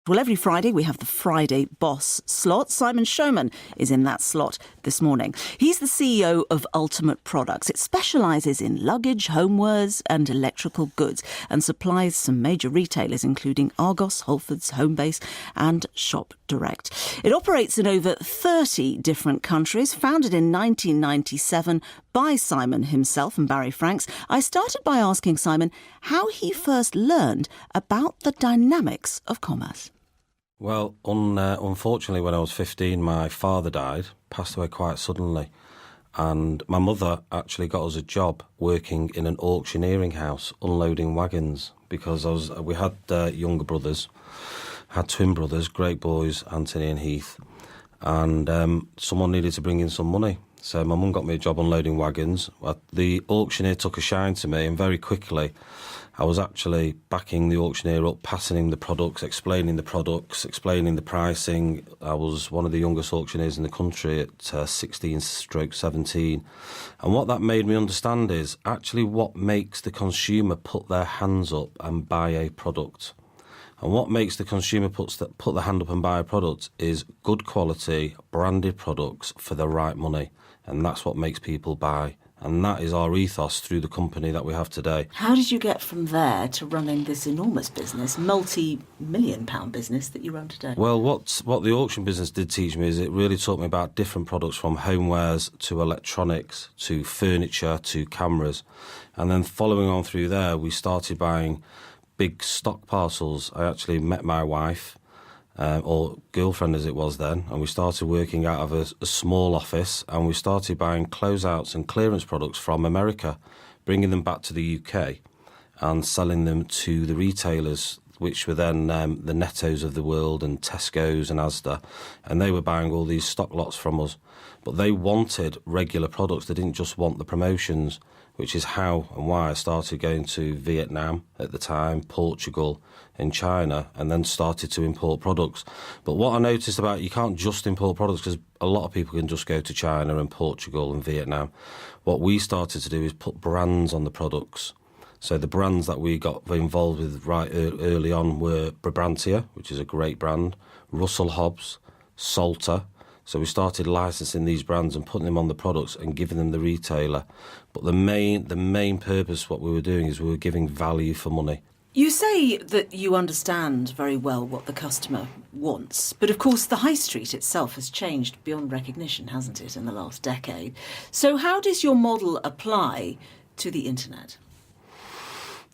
Well, every Friday we have the Friday Boss slot. Simon Showman is in that slot this morning. He's the CEO of Ultimate Products. It specialises in luggage, homewares and electrical goods and supplies some major retailers including Argos, Halfords, Homebase and Shop Direct. It operates in over 30 different countries, founded in 1997 by Simon himself and Barry Franks. I started by asking Simon how he first learned about the dynamics of commerce. Well, unfortunately, when I was 15, my father died, passed away quite suddenly. And my mother actually got us a job working in an auctioneering house, unloading wagons, because we had younger brothers, had twin brothers, great boys, Anthony and Heath. And someone needed to bring in some money. So my mum got me a job unloading wagons. The auctioneer took a shine to me, and very quickly I was actually backing the auctioneer up, passing him the products, explaining the pricing. I was one of the youngest auctioneers in the country at 16/17. And what that made me understand is actually what makes the consumer put their hands up and buy a product. And what makes the consumer put their hand up and buy a product is good quality, branded products for the right money. And that's what makes people buy. And that is our ethos through the company that we have today. How did you get from there to running this enormous business, multi-million-pound business that you run today? Well, what the auction business did teach me is it really taught me about different products, from homewares to electronics to furniture to cameras. And then following on through there, we started buying big stock parcels. I actually met my wife, or girlfriend as it was then, and we started working out of a small office, and we started buying closeouts and clearance products from America, bringing them back to the UK and selling them to the retailers, which were then the Nettos of the world and Tesco's and Asda, and they were buying all these stock lots from us. But they wanted regular products. They didn't just want the promotions, which is how and why I started going to Vietnam at the time, Portugal and China, and then started to import products. But what I noticed about, you can't just import products, because a lot of people can just go to China and Portugal and Vietnam. What we started to do is put brands on the products. So the brands that we got involved with right early on were Brabantia, which is a great brand, Russell Hobbs, Salter. So we started licensing these brands and putting them on the products and giving them the retailer. But the main purpose, what we were doing, is we were giving value for money. You say that you understand very well what the customer wants, but of course the high street itself has changed beyond recognition, hasn't it, in the last decade? So how does your model apply to the internet?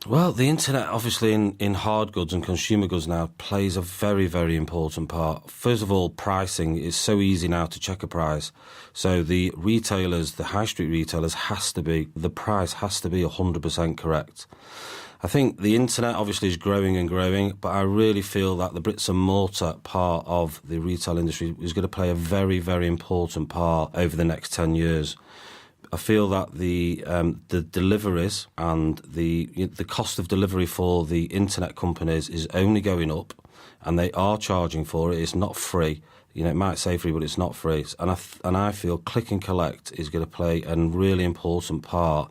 Well, the internet, obviously, in hard goods and consumer goods now, plays a very, very important part. First of all, pricing is so easy now to check a price. So the retailers, the high street retailers, the price has to be 100% correct. I think the internet obviously is growing and growing, but I really feel that the bricks and mortar part of the retail industry is going to play a very, very important part over the next 10 years. I feel that the deliveries and the cost of delivery for the internet companies is only going up, and they are charging for it. It's not free. It might say free, but it's not free. And I feel click and collect is going to play a really important part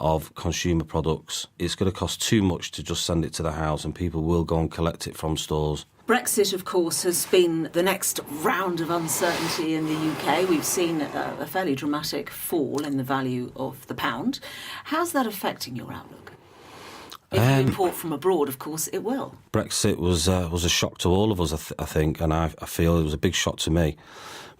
of consumer products. It's going to cost too much to just send it to the house, and people will go and collect it from stores. Brexit, of course, has been the next round of uncertainty in the UK. We've seen a fairly dramatic fall in the value of the pound. How's that affecting your outlook? If you import from abroad, of course, it will. Brexit was a shock to all of us, I think, and I feel it was a big shock to me.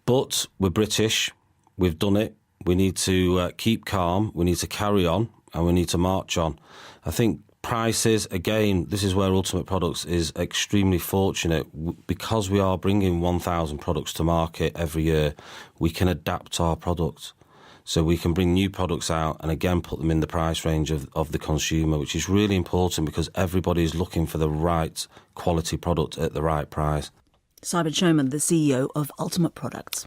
But we're British. We've done it. We need to keep calm. We need to carry on, and we need to march on. I think prices, again, this is where Ultimate Products is extremely fortunate. Because we are bringing 1,000 products to market every year, we can adapt our product. So we can bring new products out and again put them in the price range of the consumer, which is really important because everybody is looking for the right quality product at the right price. Simon Showman, the CEO of Ultimate Products.